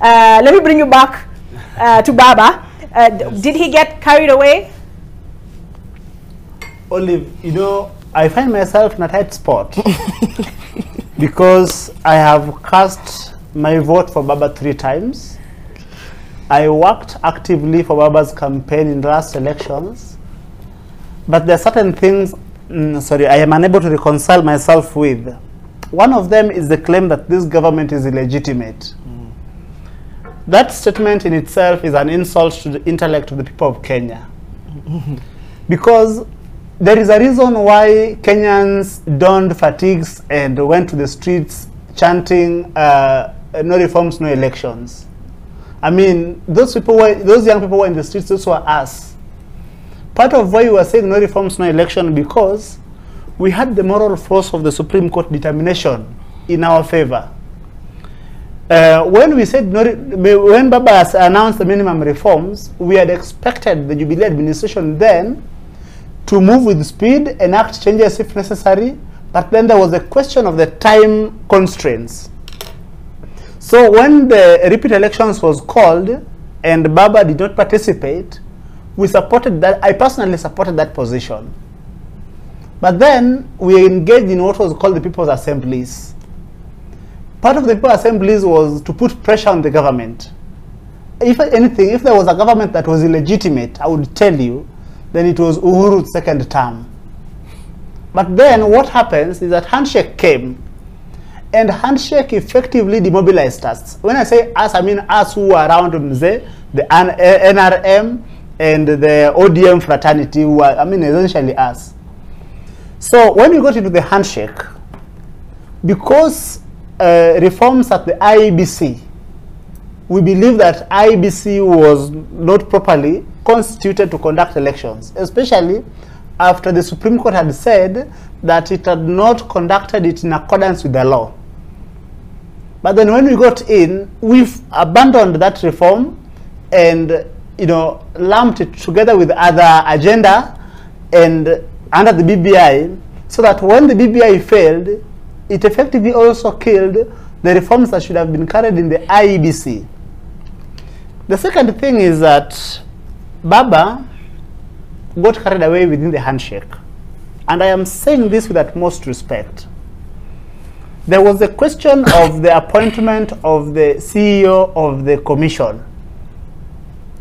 Let me bring you back to Baba. Yes. Did he get carried away? Olive, you know, I find myself in a tight spot because I have cast my vote for Baba 3 times. I worked actively for Baba's campaign in the last elections, but there are certain things, I am unable to reconcile myself with. One of them is the claim that this government is illegitimate. That statement in itself is an insult to the intellect of the people of Kenya. Because there is a reason why Kenyans donned fatigues and went to the streets chanting, no reforms, no elections. I mean, those young people were in the streets, those were us. Part of why we were saying no reforms, no election, because we had the moral force of the Supreme Court determination in our favor. When we said when Baba has announced the minimum reforms, we had expected the Jubilee administration then to move with speed, enact changes if necessary, but then there was a question of the time constraints. So when the repeat elections was called and Baba did not participate, we supported that. I personally supported that position. But then we engaged in what was called the People's Assemblies. Part of the People's Assemblies was to put pressure on the government. If anything, if there was a government that was illegitimate, I would tell you, then it was Uhuru's second term. But then what happens is that handshake came, and handshake effectively demobilized us. When I say us, I mean us who were around Mzee, the NRM, and the ODM fraternity, who are, I mean, essentially us. So when we got into the handshake, because reforms at the IEBC, we believe that IEBC was not properly constituted to conduct elections, especially after the Supreme Court had said that it had not conducted it in accordance with the law. But then when we got in, we've abandoned that reform and, you know, lumped it together with other agenda and under the BBI, so that when the BBI failed, it effectively also killed the reforms that should have been carried in the IEBC. The second thing is that Baba got carried away within the handshake. And I am saying this with utmost respect. There was a question of the appointment of the CEO of the commission.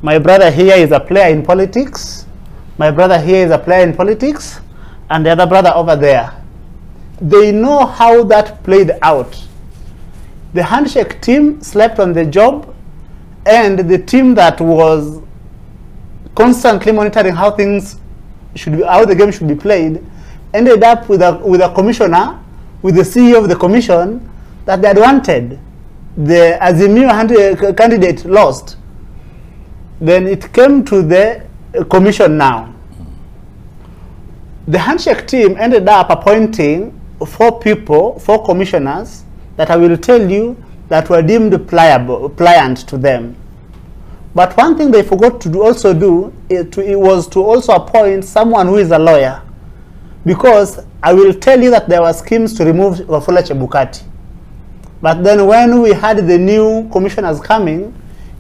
My brother here is a player in politics. My brother here is a player in politics. And the other brother over there. They know how that played out. The handshake team slept on the job, and the team that was constantly monitoring how things should be, how the game should be played, ended up with a commissioner, with the CEO of the commission, that they had wanted. The Azimio candidate lost. Then it came to the commission now. The handshake team ended up appointing 4 people, 4 commissioners, that I will tell you that were deemed pliant to them. But one thing they forgot to also do was to also appoint someone who is a lawyer. Because I will tell you that there were schemes to remove Wafula Chebukati. But then when we had the new commissioners coming,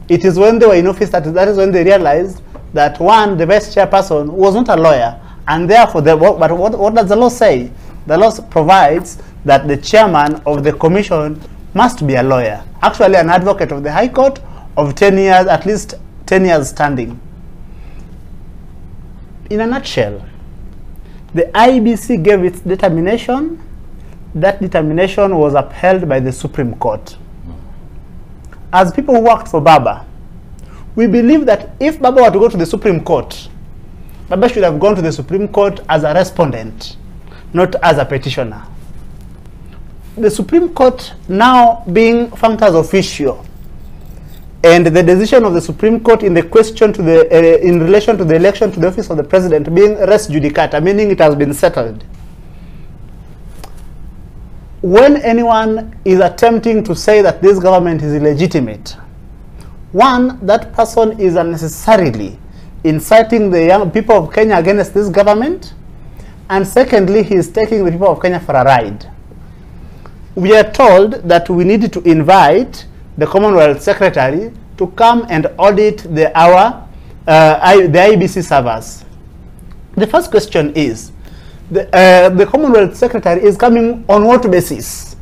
it is when they were in office that is when they realized that one, the vice chairperson was not a lawyer. And therefore, but what does the law say? The law provides that the chairman of the commission must be a lawyer. Actually, an advocate of the High Court of 10 years, at least 10 years standing. In a nutshell, the IEBC gave its determination. That determination was upheld by the Supreme Court. As people who worked for Baba, we believe that if Baba were to go to the Supreme Court, Baba should have gone to the Supreme Court as a respondent, not as a petitioner. The Supreme Court now being functus officio, and the decision of the Supreme Court in the question to the in relation to the election to the office of the president being res judicata, meaning it has been settled. When anyone is attempting to say that this government is illegitimate, one, that person is unnecessarily inciting the young people of Kenya against this government, and secondly, he is taking the people of Kenya for a ride. We are told that we need to invite the Commonwealth Secretary to come and audit the IBC servers. The first question is, the Commonwealth Secretary is coming on what basis?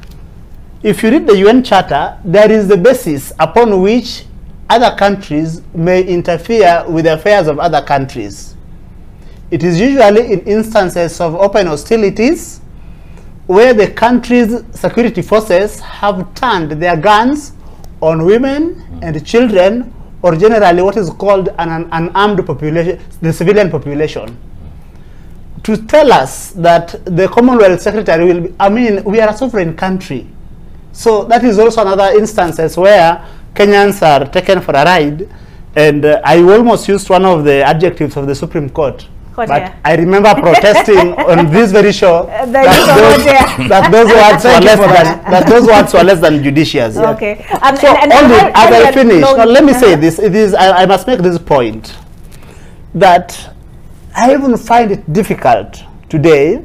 If you read the UN Charter, there is the basis upon which other countries may interfere with the affairs of other countries. It is usually in instances of open hostilities where the country's security forces have turned their guns on women and children, or generally what is called an unarmed population, the civilian population. To tell us that the Commonwealth Secretary will be, I mean, we are a sovereign country. So that is also another instances where Kenyans are taken for a ride, and I almost used one of the adjectives of the Supreme Court. But I remember protesting on this very show that those words were less than judicious. Yeah. Okay. So as I finish, now let me say this. It is I must make this point that I even find it difficult today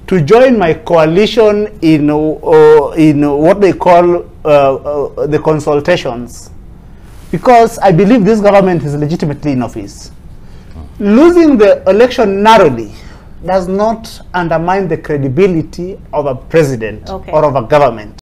to join my coalition in what they call the consultations, because I believe this government is legitimately in office. Losing the election narrowly does not undermine the credibility of a president or of a government.